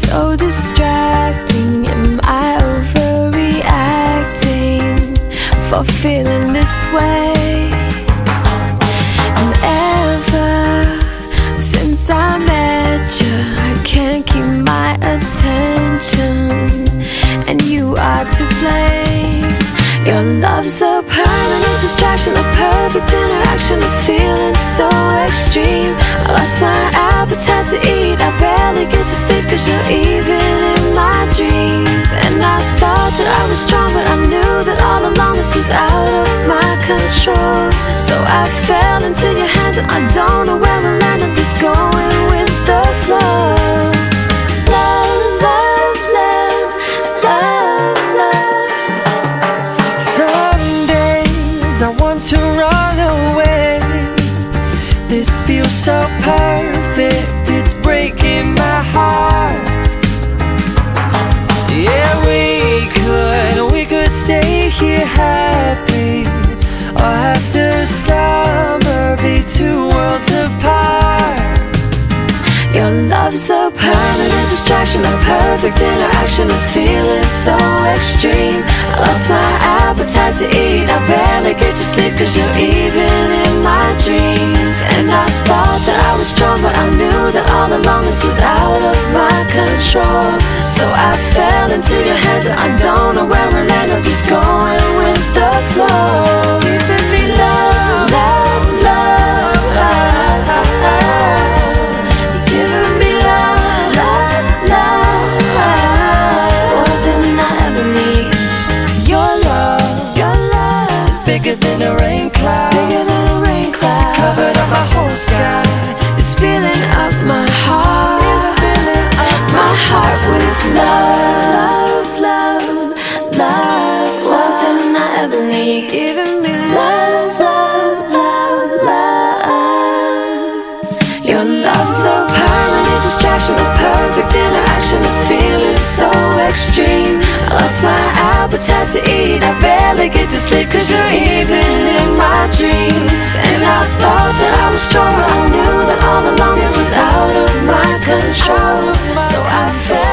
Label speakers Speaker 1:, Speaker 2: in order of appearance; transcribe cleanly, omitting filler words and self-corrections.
Speaker 1: so distracting. Am I overreacting for feeling this way? And ever since I met you, I can't keep my attention, and you are to blame. Your love's a permanent distraction, a perfect interaction, a feeling so extreme. I lost my appetite to eat, I barely get to sleep, 'cause you're even in my dreams. And I thought that I was strong, but I knew that all along this was out of my control. So I fell into your hands, and I don't know where we'll end up, just going with the flow.
Speaker 2: I want to run away. This feels so perfect, it's breaking my heart. Yeah, we could stay here happy, or after summer be two worlds apart.
Speaker 1: Your love's a permanent distraction, a perfect interaction, a feeling so extreme. I lost my appetite to eat, I barely get to sleep, 'cause you're even in my dreams. And I thought that I was strong, but I knew that all along this was out of my control. So I fell into your hands, and I don't know where we'll end up, just going with the flow. Giving me love, love, love, you're giving me love, love, love, more than I ever need. Your love
Speaker 2: is bigger than a rain cloud,
Speaker 1: bigger than a rain cloud,
Speaker 2: covered up my whole sky.
Speaker 1: It's filling up my heart,
Speaker 2: it's filling up
Speaker 1: my heart with love, love, love, more than I ever need. Giving me love, love, love, love. Your love's a permanent distraction, a perfect interaction, a feeling so extreme. I lost my appetite to eat, I barely get to sleep, 'cause you're even in my dreams. And I thought that I was strong, but I knew that all along this was out of my control. So I fell